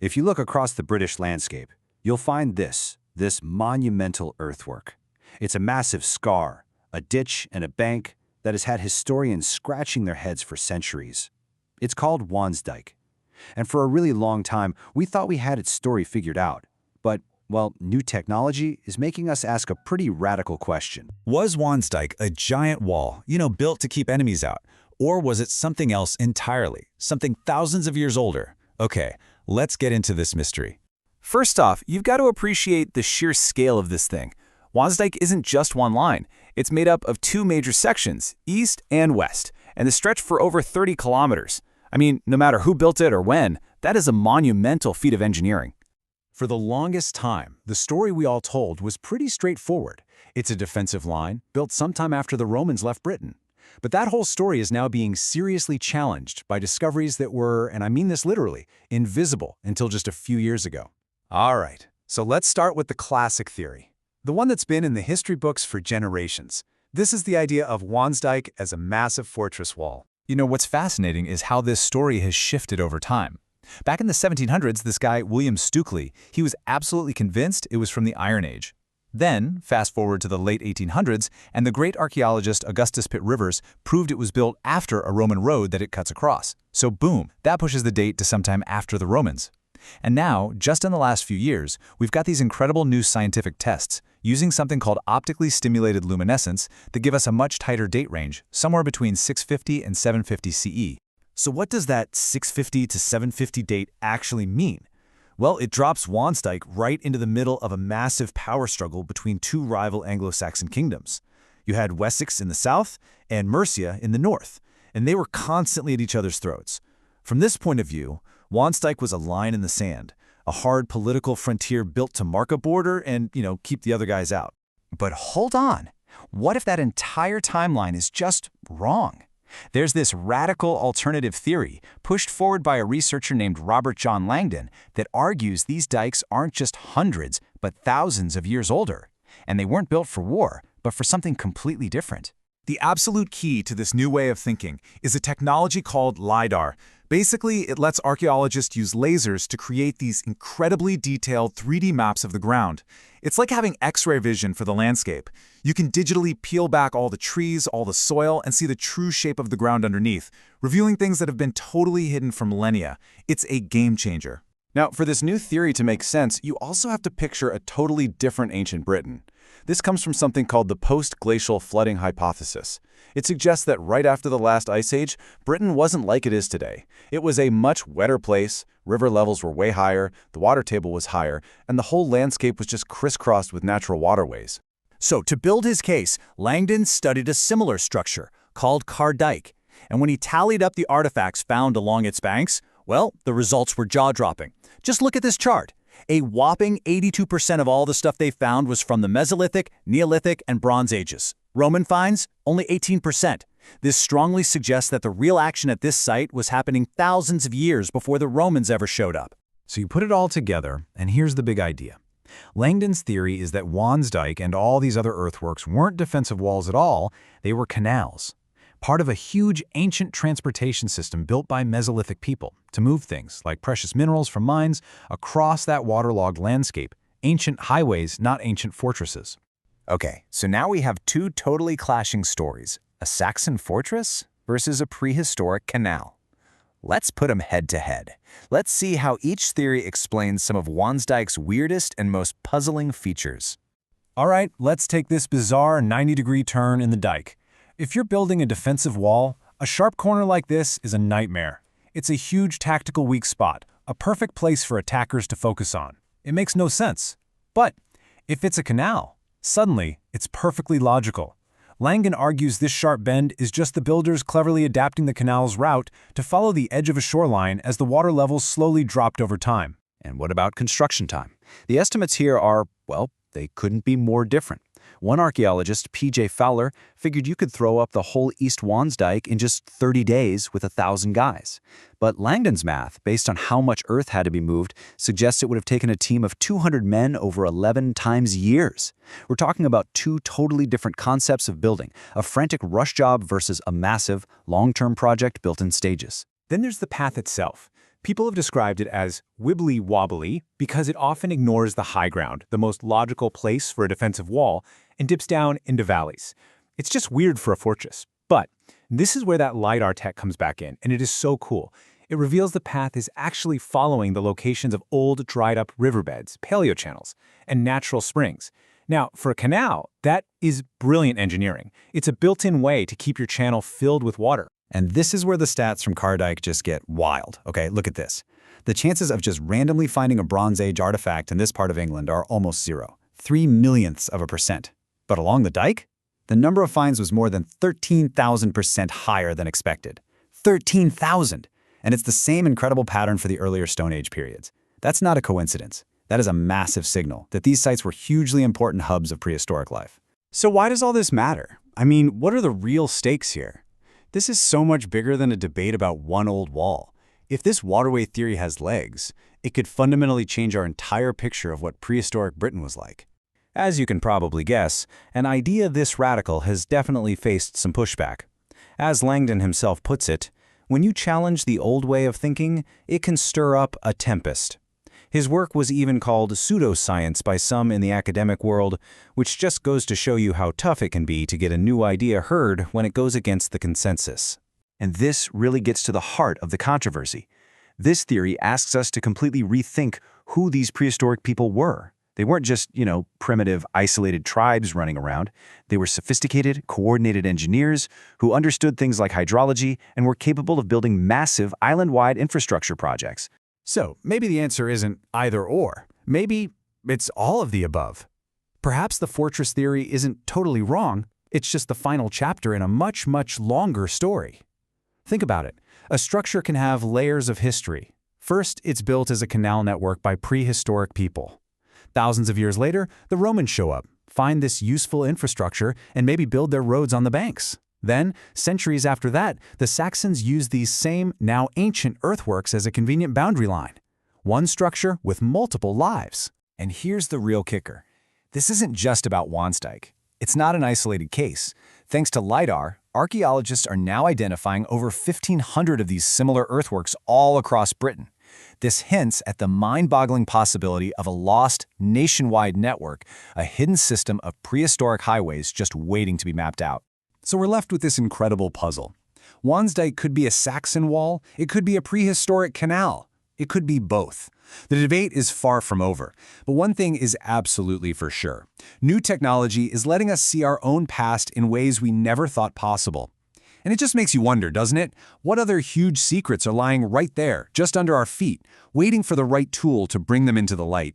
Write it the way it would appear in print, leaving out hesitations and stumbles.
If you look across the British landscape, you'll find this monumental earthwork. It's a massive scar, a ditch and a bank that has had historians scratching their heads for centuries. It's called Wansdyke. And for a really long time, we thought we had its story figured out. But, well, new technology is making us ask a pretty radical question. Was Wansdyke a giant wall, built to keep enemies out? Or was it something else entirely, something thousands of years older? Okay, let's get into this mystery. First off, you've got to appreciate the sheer scale of this thing. Wansdyke isn't just one line. It's made up of two major sections, east and west, and they stretch for over 30 kilometers. I mean, no matter who built it or when, that is a monumental feat of engineering. For the longest time, the story we all told was pretty straightforward. It's a defensive line, built sometime after the Romans left Britain. But that whole story is now being seriously challenged by discoveries that were, and I mean this literally, invisible until just a few years ago. All right, so let's start with the classic theory, the one that's been in the history books for generations. This is the idea of Wansdyke as a massive fortress wall. What's fascinating is how this story has shifted over time. Back in the 1700s, this guy, William Stukeley, he was absolutely convinced it was from the Iron Age. Then, fast forward to the late 1800s, and the great archaeologist Augustus Pitt Rivers proved it was built after a Roman road that it cuts across. So boom, that pushes the date to sometime after the Romans. And now, just in the last few years, we've got these incredible new scientific tests using something called optically stimulated luminescence that give us a much tighter date range, somewhere between 650 and 750 CE. So what does that 650 to 750 date actually mean? Well, it drops Wansdyke right into the middle of a massive power struggle between two rival Anglo-Saxon kingdoms. You had Wessex in the south and Mercia in the north, and they were constantly at each other's throats. From this point of view, Wansdyke was a line in the sand, a hard political frontier built to mark a border and, keep the other guys out. But hold on. What if that entire timeline is just wrong? There's this radical alternative theory pushed forward by a researcher named Robert John Langdon that argues these dikes aren't just hundreds, but thousands of years older. And they weren't built for war, but for something completely different. The absolute key to this new way of thinking is a technology called LiDAR. Basically, it lets archaeologists use lasers to create these incredibly detailed 3D maps of the ground. It's like having X-ray vision for the landscape. You can digitally peel back all the trees, all the soil, and see the true shape of the ground underneath, revealing things that have been totally hidden for millennia. It's a game changer. Now, for this new theory to make sense, you also have to picture a totally different ancient Britain. This comes from something called the post-glacial flooding hypothesis. It suggests that right after the last ice age, Britain wasn't like it is today. It was a much wetter place, river levels were way higher, the water table was higher, and the whole landscape was just crisscrossed with natural waterways. So to build his case, Langdon studied a similar structure called Car Dyke. And when he tallied up the artifacts found along its banks, well, the results were jaw-dropping. Just look at this chart. A whopping 82% of all the stuff they found was from the Mesolithic, Neolithic, and Bronze Ages. Roman finds, only 18%. This strongly suggests that the real action at this site was happening thousands of years before the Romans ever showed up. So you put it all together, and here's the big idea. Langdon's theory is that Wansdyke and all these other earthworks weren't defensive walls at all, they were canals. Part of a huge ancient transportation system built by Mesolithic people to move things like precious minerals from mines across that waterlogged landscape. Ancient highways, not ancient fortresses. Okay, so now we have two totally clashing stories, a Saxon fortress versus a prehistoric canal. Let's put them head to head. Let's see how each theory explains some of Wansdyke's weirdest and most puzzling features. All right, let's take this bizarre 90-degree turn in the dike. If you're building a defensive wall, a sharp corner like this is a nightmare. It's a huge tactical weak spot, a perfect place for attackers to focus on. It makes no sense. But if it's a canal, suddenly it's perfectly logical. Langdon argues this sharp bend is just the builders cleverly adapting the canal's route to follow the edge of a shoreline as the water levels slowly dropped over time. And what about construction time? The estimates here are, well, they couldn't be more different. One archaeologist, P.J. Fowler, figured you could throw up the whole East Wansdyke in just 30 days with 1,000 guys. But Langdon's math, based on how much earth had to be moved, suggests it would have taken a team of 200 men over 11 times years. We're talking about two totally different concepts of building, a frantic rush job versus a massive, long-term project built in stages. Then there's the path itself. People have described it as wibbly-wobbly because it often ignores the high ground, the most logical place for a defensive wall, and dips down into valleys. It's just weird for a fortress. But this is where that LiDAR tech comes back in, and it is so cool. It reveals the path is actually following the locations of old, dried-up riverbeds, paleochannels, and natural springs. Now, for a canal, that is brilliant engineering. It's a built-in way to keep your channel filled with water. And this is where the stats from Car Dyke just get wild. Okay, look at this. The chances of just randomly finding a Bronze Age artifact in this part of England are almost zero, 0.03%. But along the dike, the number of finds was more than 13,000% higher than expected. 13,000! And it's the same incredible pattern for the earlier Stone Age periods. That's not a coincidence. That is a massive signal that these sites were hugely important hubs of prehistoric life. So why does all this matter? I mean, what are the real stakes here? This is so much bigger than a debate about one old wall. If this waterway theory has legs, it could fundamentally change our entire picture of what prehistoric Britain was like. As you can probably guess, an idea this radical has definitely faced some pushback. As Langdon himself puts it, when you challenge the old way of thinking, it can stir up a tempest. His work was even called pseudoscience by some in the academic world, which just goes to show you how tough it can be to get a new idea heard when it goes against the consensus. And this really gets to the heart of the controversy. This theory asks us to completely rethink who these prehistoric people were. They weren't just, primitive, isolated tribes running around. They were sophisticated, coordinated engineers who understood things like hydrology and were capable of building massive island-wide infrastructure projects. So maybe the answer isn't either or. Maybe it's all of the above. Perhaps the fortress theory isn't totally wrong. It's just the final chapter in a much, much longer story. Think about it. A structure can have layers of history. First, it's built as a canal network by prehistoric people. Thousands of years later, the Romans show up, find this useful infrastructure, and maybe build their roads on the banks. Then, centuries after that, the Saxons used these same, now ancient earthworks as a convenient boundary line. One structure with multiple lives. And here's the real kicker. This isn't just about Wansdyke. It's not an isolated case. Thanks to LiDAR, archaeologists are now identifying over 1,500 of these similar earthworks all across Britain. This hints at the mind-boggling possibility of a lost, nationwide network, a hidden system of prehistoric highways just waiting to be mapped out. So we're left with this incredible puzzle. Wansdyke could be a Saxon wall, it could be a prehistoric canal, it could be both. The debate is far from over, but one thing is absolutely for sure. New technology is letting us see our own past in ways we never thought possible. And it just makes you wonder, doesn't it? What other huge secrets are lying right there, just under our feet, waiting for the right tool to bring them into the light?